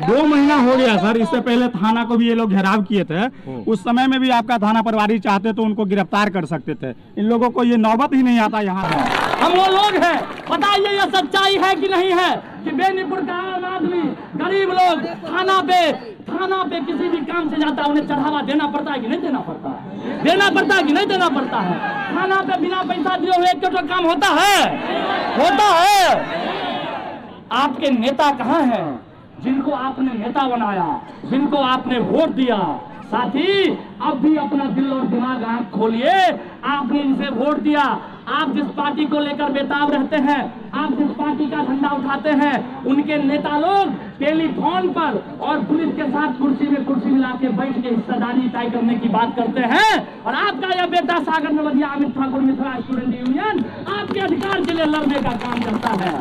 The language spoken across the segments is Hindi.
2 महीना हो गया सर। इससे पहले थाना को भी ये लोग घेराव किए थे। उस समय में भी आपका थाना प्रभारी चाहते तो उनको गिरफ्तार कर सकते थे। इन लोगों को ये नौबत ही नहीं आता यहाँ पर। हम वो लोग हैं, बताइए ये सच्चाई है कि नहीं है कि बेनीपुर का आम आदमी, गरीब लोग थाना पे किसी भी काम से जाता है, उन्हें चढ़ावा देना पड़ता है कि नहीं देना पड़ता है? देना पड़ता है कि नहीं देना पड़ता है? थाना पे बिना पैसा दिए हुए एक काम होता है? आपके नेता कहाँ हैं जिनको आपने नेता बनाया, जिनको आपने वोट दिया? साथी, अब भी अपना दिल और दिमाग आंख खोलिए। आपने इनसे वोट दिया, आप जिस पार्टी को लेकर बेताब रहते हैं, आप जिस पार्टी का झंडा उठाते हैं, उनके नेता लोग टेलीफोन पर और पुलिस के साथ कुर्सी में कुर्सी मिला के बैठ के हिस्सेदारी तय करने की बात करते हैं। और आपका यह बेटा सागर नवदिया अमित ठाकुर मिथिला स्टूडेंट यूनियन आपके अधिकार के लिए लड़ने का काम करता है।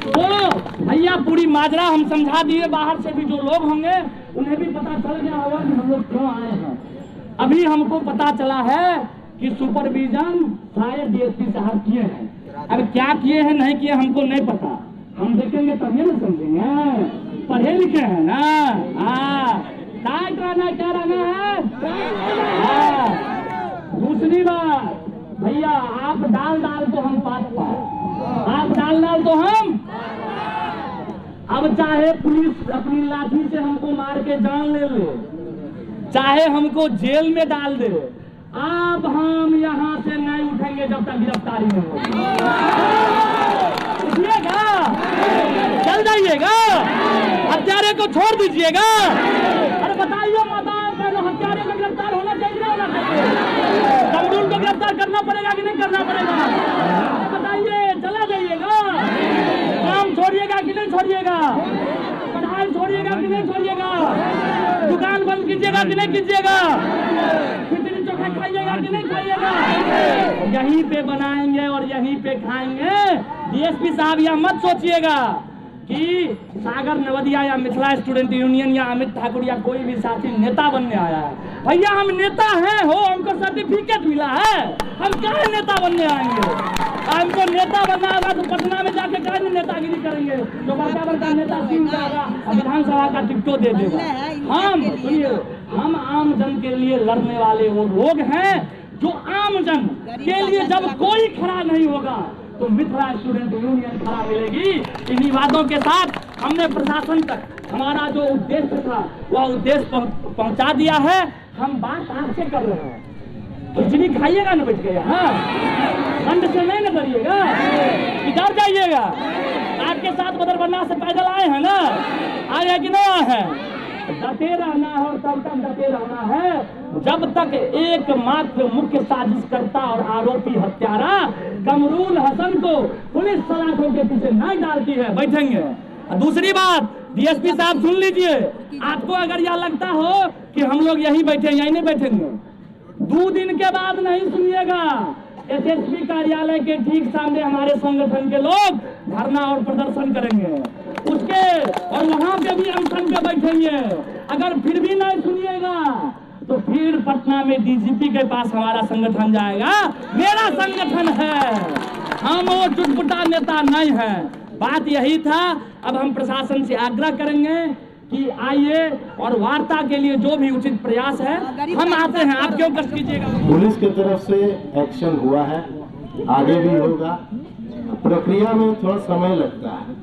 तो भैया पूरी माजरा हम समझा दिए। बाहर से भी जो लोग होंगे उन्हें भी पता चल गया होगा कि हम लोग क्यों आए हैं। अभी हमको पता चला है कि सुपरविजन शायद डीएसपी साहब किए हैं। अब क्या किए हैं नहीं किए हमको नहीं पता, हम देखेंगे तभी ना समझेंगे। पढ़े लिखे हैं ना। टाइट रहना, क्या रहना है। दूसरी बात भैया, आप डाल तो हम पास, आप डाल तो हम। अब चाहे पुलिस अपनी लाठी से हमको मार के जान ले, चाहे हमको जेल में डाल दे, अब हम यहाँ से नहीं उठेंगे जब तक गिरफ्तारी नहीं होगी। उठिएगा, चल जाइएगा, हत्यारे को छोड़ दीजिएगा। अरे बताइए माता, हत्यारे को गिरफ्तार होना चाहिए ना होना चाहिए? कमरूल को गिरफ्तार करना पड़ेगा कि नहीं करना पड़ेगा? बताइए, चला जाइएगा। काम छोड़िएगा कि नहीं छोड़िएगा? पढ़ाई छोड़िएगा कि नहीं छोड़िएगा? दुकान बंद कीजिएगा कि नहीं कीजिएगा? खिचड़ी चोखा खाइएगा कि नहीं खाइएगा? यहीं पे बनाएंगे और यहीं पे खाएंगे। डीएसपी साहब यह मत सोचिएगा कि सागर नवदिया या मिथिला स्टूडेंट यूनियन या अमित ठाकुर या कोई भी साथी नेता बनने आया है। भैया हम नेता हैं, हो हमको सर्टिफिकेट मिला है, हम क्या नेता बनने आएंगे? हमको नेता बनना होगा तो पटना में जाके क्या नेतागिरी करेंगे? जो बड़का नेता सीन जाएगा विधानसभा का टिकटो दे देगा। हम सुनिए, हम आम जन के लिए लड़ने वाले वो लोग हैं जो आम जन के लिए जब कोई खड़ा नहीं होगा तो मिथिला स्टूडेंट यूनियन खड़ा मिलेगी। इन्हीं बातों के साथ हमने प्रशासन तक हमारा जो उद्देश्य था वह उद्देश्य पहुंचा दिया है। हम बात आपसे कर रहे हैं, खिचड़ी खाइएगा ना बैठ गया, हाँ, ठंड से नहीं न डरिएगा, इधर जाइएगा। आपके साथ बदरबन्ना से पैदल आए हैं ना, आए हैं कि नहीं आए हैं? डटे रहना है और तब तक डटे रहना है जब तक एकमात्र मुख्य साजिशकर्ता और आरोपी हत्यारा कमरूल हसन को पुलिस सलाखों के पीछे नहीं डालती है, बैठेंगे। दूसरी बात, डीएसपी साहब सुन लीजिए, आपको अगर यह लगता हो कि हम लोग यहीं बैठे, यहीं नहीं बैठेंगे। 2 दिन के बाद नहीं सुनिएगा, एसएसपी कार्यालय के ठीक सामने हमारे संगठन के लोग धरना और प्रदर्शन करेंगे उसके, और वहां पे भी अनशन पे बैठेंगे। अगर फिर भी नहीं सुनिएगा तो फिर पटना में डीजीपी के पास हमारा संगठन जाएगा। मेरा संगठन है, हम वो चुटपुटा नेता नहीं है। बात यही था। अब हम प्रशासन से आग्रह करेंगे कि आइए और वार्ता के लिए जो भी उचित प्रयास है हम आते हैं, आप क्यों कष्ट कीजिएगा। पुलिस की तरफ से एक्शन हुआ है, आगे भी होगा। प्रक्रिया में थोड़ा समय लगता है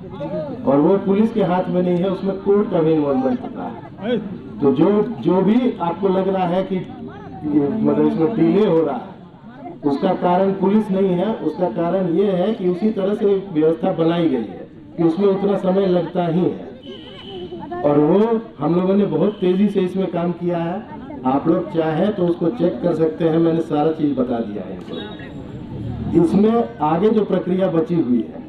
और वो पुलिस के हाथ में नहीं है, उसमें कोर्ट का भी इन्वॉल्वमेंट होता है। तो जो भी आपको लग रहा है कि मतलब इसमें डिले हो रहा है, उसका कारण पुलिस नहीं है, उसका कारण ये है कि उसी तरह से व्यवस्था बनाई गई है कि उसमें उतना समय लगता ही है। और वो हम लोगों ने बहुत तेजी से इसमें काम किया है। आप लोग चाहें तो उसको चेक कर सकते हैं, मैंने सारा चीज बता दिया है इनको। इसमें आगे जो प्रक्रिया बची हुई है,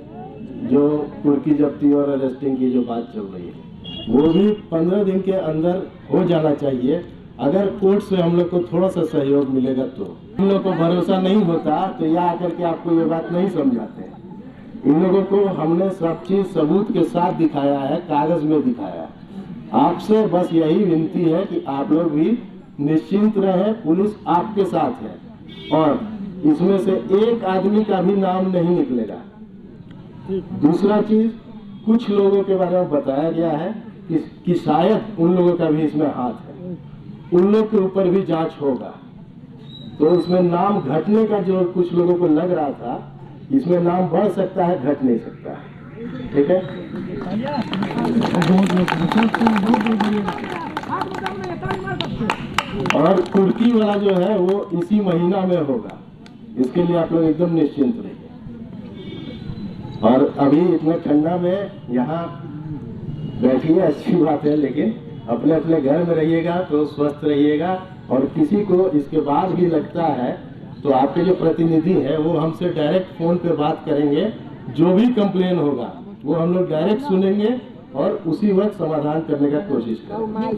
जो कुर्की जब्ती और अरेस्टिंग की जो बात चल रही है, वो भी 15 दिन के अंदर हो जाना चाहिए। अगर कोर्ट से हम लोग को थोड़ा सा सहयोग मिलेगा तो। इन लोगों को भरोसा नहीं होता तो यहाँ आकर के आपको ये बात नहीं समझाते। इन लोगों को हमने सब चीज सबूत के साथ दिखाया है, कागज में दिखाया है। आपसे बस यही विनती है कि आप लोग भी निश्चिंत रहें, पुलिस आपके साथ है और इसमें से एक आदमी का भी नाम नहीं निकलेगा। दूसरा चीज, कुछ लोगों के बारे में बताया गया है कि शायद उन लोगों का भी इसमें हाथ है, उन लोग के ऊपर भी जांच होगा। तो इसमें नाम घटने का जो कुछ लोगों को लग रहा था, इसमें नाम बढ़ सकता है, घट नहीं सकता है। ठीक है। और कुर्की वाला जो है वो इसी महीना में होगा, इसके लिए आप लोग एकदम निश्चिंत रहिए। और अभी इतना ठंडा में यहाँ बैठिए, अच्छी बात है, लेकिन अपने अपने घर में रहिएगा तो स्वस्थ रहिएगा। और किसी को इसके बाद भी लगता है तो आपके जो प्रतिनिधि है वो हमसे डायरेक्ट फोन पे बात करेंगे, जो भी कंप्लेन होगा वो हम लोग डायरेक्ट सुनेंगे और उसी वक्त समाधान करने का कोशिश करेंगे।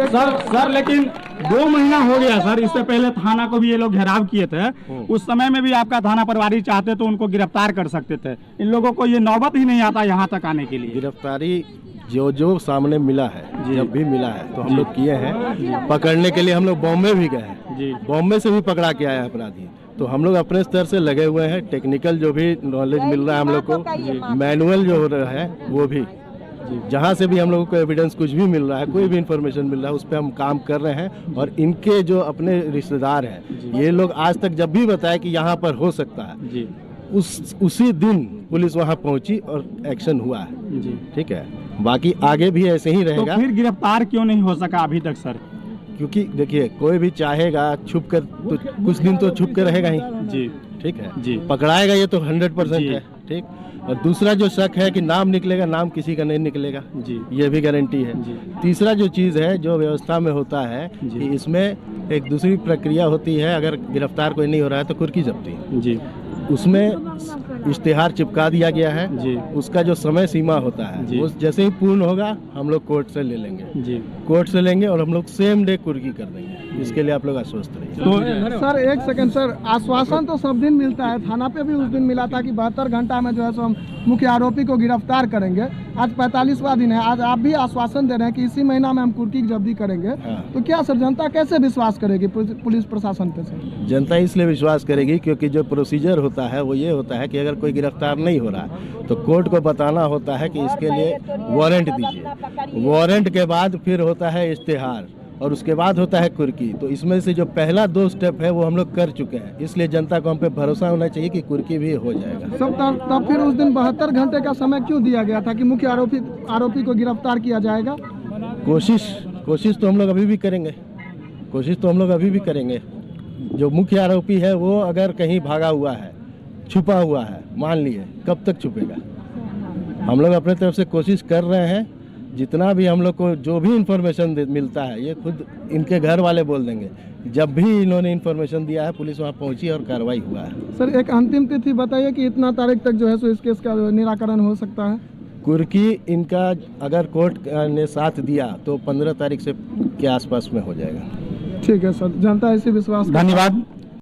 सर लेकिन 2 महीना हो गया सर, इससे पहले थाना को भी ये लोग घेराव किए थे। उस समय में भी आपका थाना प्रभारी चाहते तो उनको गिरफ्तार कर सकते थे। इन लोगों को ये नौबत ही नहीं आता यहाँ तक आने के लिए। गिरफ्तारी जो सामने मिला है, जब भी मिला है तो हम लोग किए हैं। पकड़ने के लिए हम लोग बॉम्बे भी गए हैं, बॉम्बे से भी पकड़ा के आया है अपराधी। तो हम लोग अपने स्तर से लगे हुए हैं। टेक्निकल जो भी नॉलेज मिल रहा है हम लोग को, मैनुअल जो हो रहा है वो भी, जहाँ से भी हम लोगों को एविडेंस कुछ भी मिल रहा है, कोई भी इंफॉर्मेशन मिल रहा है, उस पर हम काम कर रहे हैं। और इनके जो अपने रिश्तेदार हैं, ये लोग आज तक जब भी बताए कि यहाँ पर हो सकता है, उसी दिन पुलिस वहाँ पहुँची और एक्शन हुआ है। ठीक है, बाकी आगे भी ऐसे ही रहेगा। तो फिर गिरफ्तार क्यों नहीं हो सका अभी तक सर? क्योंकि देखिए, कोई भी चाहेगा छुप कर तो कुछ दिन तो छुप कर रहेगा ही। जी ठीक है जी, पकड़ाएगा ये तो 100% है। ठीक। और दूसरा जो शक है कि नाम निकलेगा, नाम किसी का नहीं निकलेगा जी, ये भी गारंटी है जी। तीसरा जो चीज़ है जो व्यवस्था में होता है कि इसमें एक दूसरी प्रक्रिया होती है। अगर गिरफ्तार कोई नहीं हो रहा है तो कुर्की जब्ती जी, उसमें इश्तिहार चिपका दिया गया है जी। उसका जो समय सीमा होता है वो जैसे ही पूर्ण होगा हम लोग कोर्ट से ले लेंगे जी, कोर्ट से लेंगे और हम लोग सेम डे कुर्की कर देंगे। इसके लिए आप लोग आश्वस्त रहिए। तो सर एक सेकंड सर, आश्वासन तो सब दिन मिलता है, थाना पे भी उस दिन मिला था कि 72 घंटा में जो है सो हम मुख्य आरोपी को गिरफ्तार करेंगे। आज 45वां दिन है, आज आप भी आश्वासन दे रहे हैं कि इसी महीना में हम कुर्की की जब्ती करेंगे। तो क्या सर जनता कैसे विश्वास करेगी पुलिस प्रशासन पे सर? जनता इसलिए विश्वास करेगी क्योंकि जो प्रोसीजर होता है वो ये होता है कि अगर कोई गिरफ्तार नहीं हो रहा है तो कोर्ट को बताना होता है कि इसके लिए वारंट दीजिए। वारंट के बाद फिर होता है इश्तिहार और उसके बाद होता है कुर्की। तो इसमें से जो पहला 2 स्टेप है वो हम लोग कर चुके हैं, इसलिए जनता को हम पे भरोसा होना चाहिए कि कुर्की भी हो जाएगा। सब तब फिर उस दिन 72 घंटे का समय क्यों दिया गया था कि मुख्य आरोपी को गिरफ्तार किया जाएगा? कोशिश तो हम लोग अभी भी करेंगे, कोशिश तो हम लोग अभी भी करेंगे। जो मुख्य आरोपी है वो अगर कहीं भागा हुआ है, छुपा हुआ है, मान लिए, कब तक छुपेगा? हम लोग अपने तरफ से कोशिश कर रहे हैं। जितना भी हम लोग को जो भी इंफॉर्मेशन मिलता है ये खुद इनके घर वाले बोल देंगे। जब भी इन्होंने इंफॉर्मेशन दिया है पुलिस वहाँ पहुँची और कार्रवाई हुआ है। सर एक अंतिम तिथि बताइए कि इतना तारीख तक जो है सो इस केस का निराकरण हो सकता है? कुर्की इनका अगर कोर्ट ने साथ दिया तो 15 तारीख से के आसपास में हो जाएगा। ठीक है सर, जनता ऐसी विश्वास। धन्यवाद।